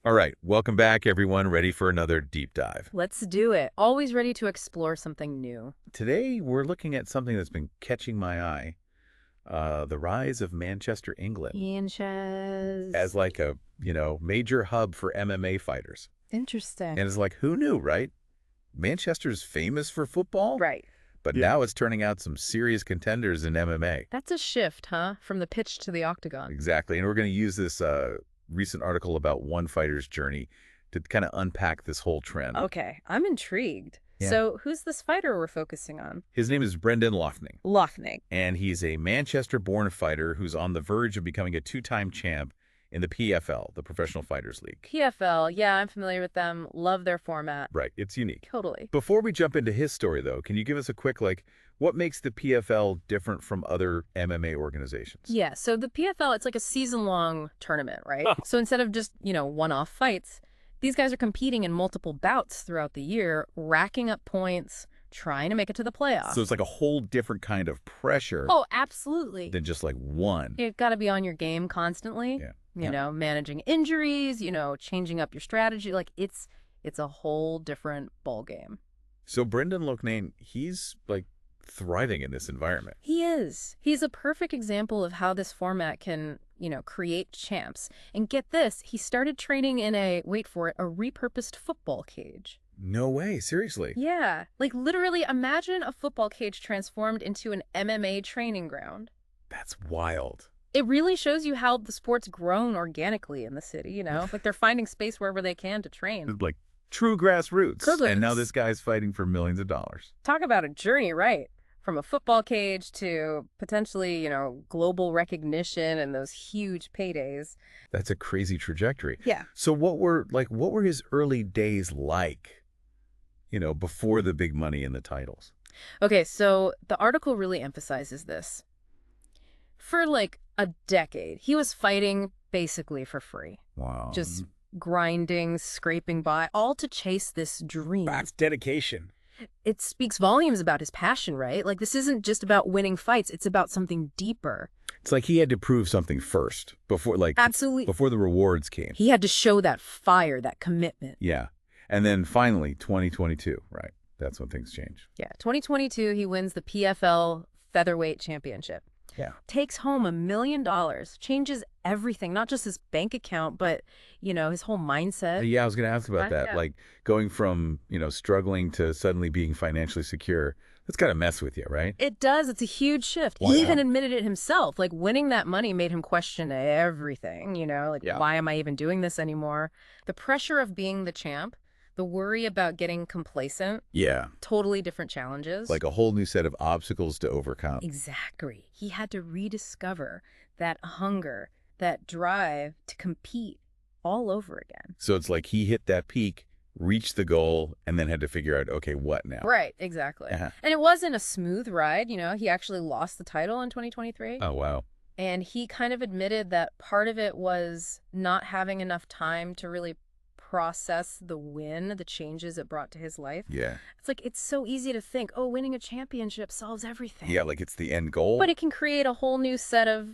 All right, welcome back, everyone. Ready for another deep dive. Let's do it. Always ready to explore something new. Today, we're looking at something that's been catching my eye, the rise of Manchester, England, as Sanchez. like a, major hub for MMA fighters. Interesting. And it's like, who knew, right? Manchester's famous for football, Right. but now it's turning out some serious contenders in MMA. That's a shift, huh? From the pitch to the octagon. Exactly. And we're going to use this recent article about one fighter's journey to kind of unpack this whole trend. Okay, I'm intrigued. Yeah. So, who's this fighter we're focusing on? His name is Brendan Loughnane. Loughnane. And he's a Manchester-born fighter who's on the verge of becoming a two-time champ in the PFL, the Professional Fighters League. PFL, yeah, I'm familiar with them. Love their format. Right, it's unique. Totally. Before we jump into his story, though, can you give us a quick, what makes the PFL different from other MMA organizations? Yeah, so the PFL, it's like a season-long tournament, right? So instead of just, one-off fights, these guys are competing in multiple bouts throughout the year, racking up points, trying to make it to the playoffs. So it's like a whole different kind of pressure Oh, absolutely. than just like one. You've got to be on your game constantly. Yeah. Managing injuries, changing up your strategy. Like it's a whole different ball game. So Brendan Loughnane, he's like thriving in this environment. He is. He's a perfect example of how this format can, create champs. And get this, he started training in wait for it, a repurposed football cage. No way, seriously. Yeah, like literally imagine a football cage transformed into an MMA training ground. That's wild. It really shows you how the sport's grown organically in the city, like they're finding space wherever they can to train. Like true grassroots. Grassroots. And now this guy's fighting for millions of dollars. Talk about a journey, right? From a football cage to potentially, global recognition and those huge paydays. That's a crazy trajectory. Yeah. So what were his early days like, before the big money and the titles? Okay, so the article really emphasizes this. For like a decade, he was fighting basically for free. Wow. Just grinding, scraping by, all to chase this dream. That's dedication. It speaks volumes about his passion, right? Like, this isn't just about winning fights. It's about something deeper. It's like he had to prove something first before Absolutely. before the rewards came. He had to show that fire, that commitment. Yeah. And then finally, 2022, right? That's when things change. Yeah. 2022, he wins the PFL Featherweight Championship. Yeah. Takes home $1 million, changes everything, not just his bank account, but, his whole mindset. Yeah, I was going to ask about that. Yeah. Like going from, struggling to suddenly being financially secure. That's got to mess with you, right? It does. It's a huge shift. Wow. He even admitted it himself. Like, winning that money made him question everything, Yeah. Why am I even doing this anymore? The pressure of being the champ, the worry about getting complacent, Yeah. totally different challenges. Like a whole new set of obstacles to overcome. Exactly. He had to rediscover that hunger, that drive to compete all over again. So it's like he hit that peak, reached the goal, and then had to figure out, okay, what now? Right, exactly. Uh-huh. And it wasn't a smooth ride, he actually lost the title in 2023. Oh, wow. And he kind of admitted that part of it was not having enough time to really process the win, the changes it brought to his life. Yeah. It's like, it's so easy to think, oh, winning a championship solves everything. Yeah, like it's the end goal. But it can create a whole new set of,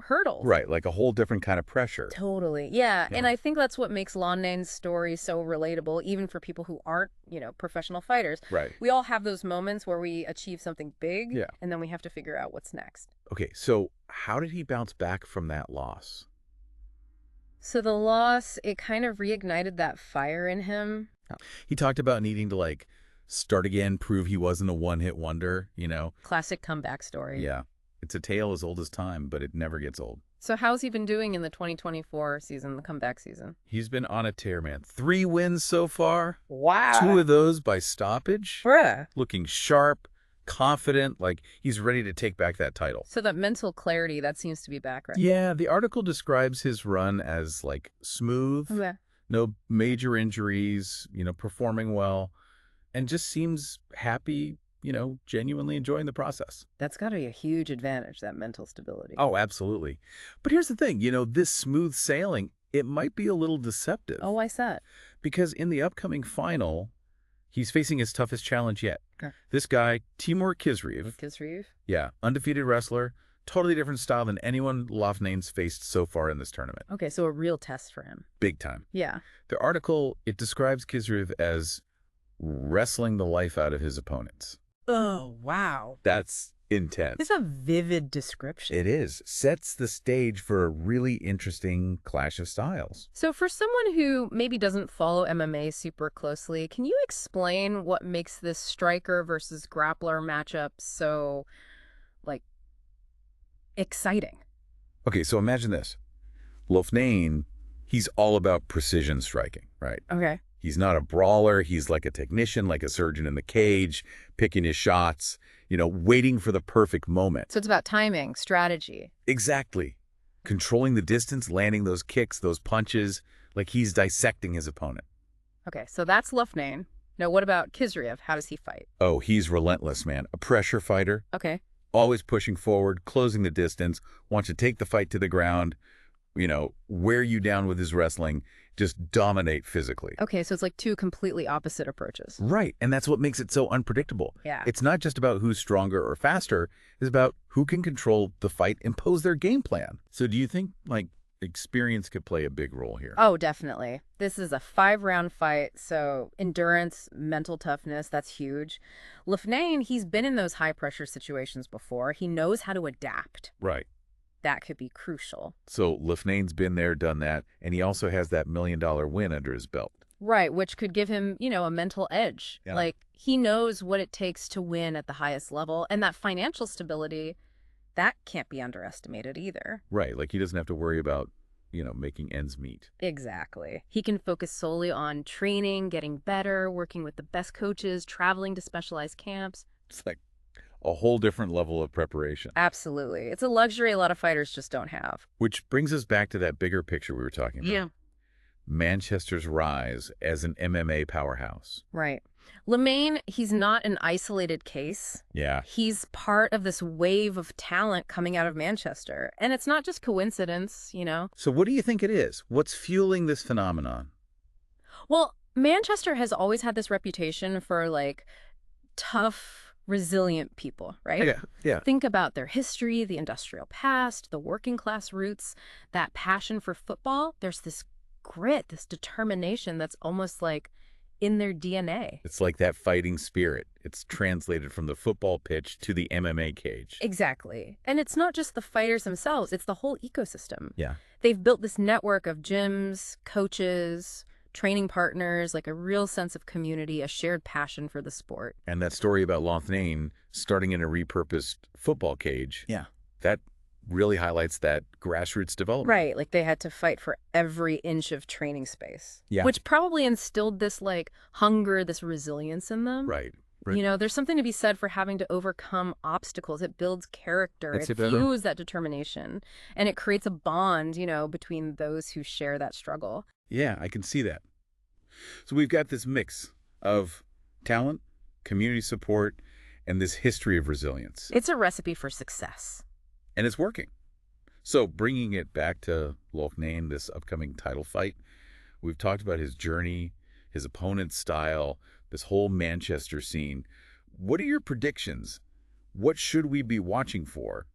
hurdles. Right, like a whole different kind of pressure. Totally. Yeah. Yeah. And I think that's what makes Loughnane story so relatable, even for people who aren't, professional fighters. Right. We all have those moments where we achieve something big, Yeah. and then we have to figure out what's next. Okay, so how did he bounce back from that loss? So the loss, it kind of reignited that fire in him. He talked about needing to start again, prove he wasn't a one-hit wonder, Classic comeback story. Yeah. It's a tale as old as time, but it never gets old. So how's he been doing in the 2024 season, the comeback season? He's been on a tear, man. 3 wins so far. Wow. 2 of those by stoppage. Bruh. Looking sharp, confident, like he's ready to take back that title. So that mental clarity, that seems to be back, right? Yeah, the article describes his run as smooth, Yeah. no major injuries, performing well, and just seems happy, genuinely enjoying the process. That's got to be a huge advantage, that mental stability. Oh, absolutely. But here's the thing, this smooth sailing, it might be a little deceptive. Oh, why's that? Because in the upcoming final, he's facing his toughest challenge yet. Okay. This guy, Timur Khizriev, Kisriev? yeah, undefeated wrestler, Totally different style than anyone Loughnane's faced so far in this tournament. Okay, so a real test for him. Big time. Yeah. The article, it describes Khizriev as wrestling the life out of his opponents. Oh, wow. That's intense. It's a vivid description. It is. Sets the stage for a really interesting clash of styles. So for someone who maybe doesn't follow MMA super closely, can you explain what makes this striker versus grappler matchup so, like, exciting? Okay, so imagine this. Loughnane, he's all about precision striking, right? Okay. He's not a brawler. He's like a technician, like a surgeon in the cage, picking his shots, waiting for the perfect moment. So it's about timing, strategy. Exactly. Controlling the distance, landing those kicks, those punches, like he's dissecting his opponent. Okay, so that's Loughnane. Now, what about Khizriev? How does he fight? Oh, he's relentless, man. A pressure fighter, Okay. always pushing forward, closing the distance, wants to take the fight to the ground, wear you down with his wrestling, just dominate physically. Okay, so it's like two completely opposite approaches. Right, and that's what makes it so unpredictable. Yeah. It's not just about who's stronger or faster, it's about who can control the fight, impose their game plan. So do you think, experience could play a big role here? Oh, definitely. This is a 5-round fight, so endurance, mental toughness, that's huge. Loughnane, he's been in those high-pressure situations before. He knows how to adapt. Right. That could be crucial. So Loughnane's been there, done that, and he also has that $1 million win under his belt. Right, which could give him, a mental edge. Yeah. Like, he knows what it takes to win at the highest level, and that financial stability, that can't be underestimated either. Right, like he doesn't have to worry about, making ends meet. Exactly. He can focus solely on training, getting better, working with the best coaches, traveling to specialized camps. It's like a whole different level of preparation. Absolutely. It's a luxury a lot of fighters just don't have. Which brings us back to that bigger picture we were talking about. Yeah. Manchester's rise as an MMA powerhouse. Right. Loughnane, he's not an isolated case. Yeah. He's part of this wave of talent coming out of Manchester. And it's not just coincidence, So what do you think it is? What's fueling this phenomenon? Well, Manchester has always had this reputation for, tough, resilient people, right? Yeah. Think about their history, the industrial past, the working class roots, that passion for football. There's this grit, this determination that's almost like in their DNA. It's like that fighting spirit. It's translated from the football pitch to the MMA cage. Exactly. And it's not just the fighters themselves, it's the whole ecosystem. Yeah. They've built this network of gyms, coaches, training partners, like a real sense of community, a shared passion for the sport. And that story about Loughnane starting in a repurposed football cage. Yeah. That really highlights that grassroots development. Right, like they had to fight for every inch of training space. Yeah. Which probably instilled this hunger, this resilience in them. Right. There's something to be said for having to overcome obstacles. It builds character. It fuels that determination. And it creates a bond, between those who share that struggle. Yeah, I can see that. So we've got this mix of talent, community support, and this history of resilience. It's a recipe for success. And it's working. So bringing it back to Loughnane, this upcoming title fight, we've talked about his journey, his opponent's style, this whole Manchester scene. What are your predictions? What should we be watching for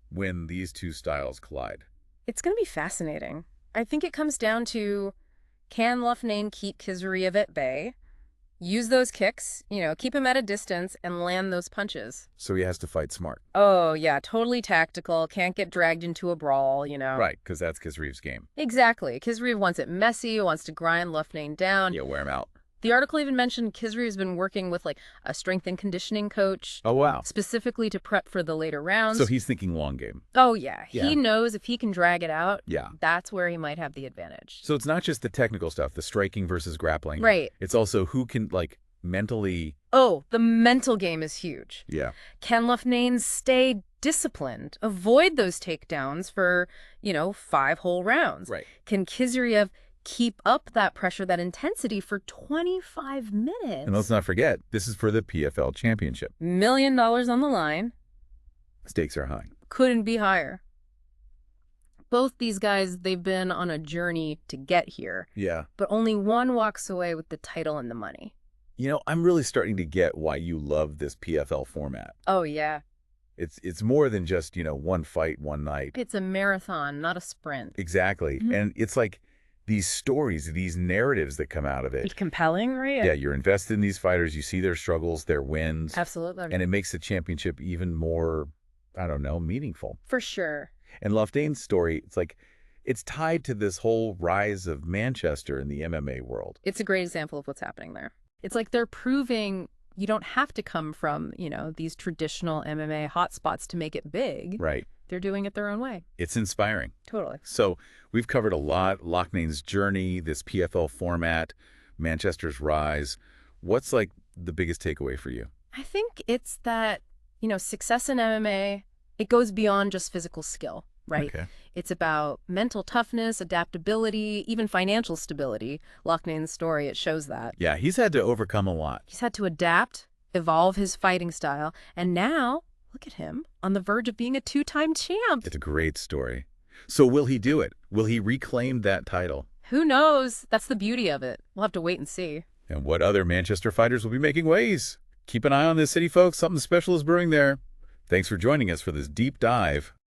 when these two styles collide? It's going to be fascinating. I think it comes down to, can Loughnane keep Khizriev at bay, use those kicks, keep him at a distance, and land those punches? So he has to fight smart. Oh, yeah, totally tactical, can't get dragged into a brawl, Right, because that's Khizriev's game. Exactly. Khizriev wants it messy, wants to grind Loughnane down. Yeah, wear him out. The article even mentioned Khizriev's been working with a strength and conditioning coach. Oh, wow. Specifically to prep for the later rounds. So he's thinking long game. Oh, yeah. Yeah. He knows if he can drag it out, Yeah. that's where he might have the advantage. So it's not just the technical stuff, the striking versus grappling. Right. It's also who can, mentally. Oh, the mental game is huge. Yeah. Can Loughnane stay disciplined, avoid those takedowns for, 5 whole rounds? Right. Can Khizriev keep up that pressure, that intensity for 25 minutes? And let's not forget, this is for the PFL Championship. $1 million on the line. Stakes are high. Couldn't be higher. Both these guys, they've been on a journey to get here. Yeah. But only one walks away with the title and the money. I'm really starting to get why you love this PFL format. Oh, yeah. It's more than just, one fight, one night. It's a marathon, not a sprint. Exactly. And it's like these stories, these narratives that come out of It's it. compelling, right? Yeah, you're invested in these fighters. You see their struggles, their wins. Absolutely. And it makes the championship even more, I don't know, meaningful. For sure. And Loughnane's story, it's like, it's tied to this whole rise of Manchester in the MMA world. It's a great example of what's happening there. It's like they're proving you don't have to come from, these traditional MMA hotspots to make it big. Right. They're doing it their own way. It's inspiring. Totally. So we've covered a lot. Loughnane's journey, this PFL format, Manchester's rise. What's like the biggest takeaway for you? I think it's that, success in MMA, it goes beyond just physical skill, right? Okay. It's about mental toughness, adaptability, even financial stability. Loughnane's story, it shows that. Yeah, he's had to overcome a lot. He's had to adapt, evolve his fighting style, and now, look at him, on the verge of being a two-time champ. It's a great story. So will he do it? Will he reclaim that title? Who knows? That's the beauty of it. We'll have to wait and see. And what other Manchester fighters will be making waves? Keep an eye on this city, folks. Something special is brewing there. Thanks for joining us for this deep dive.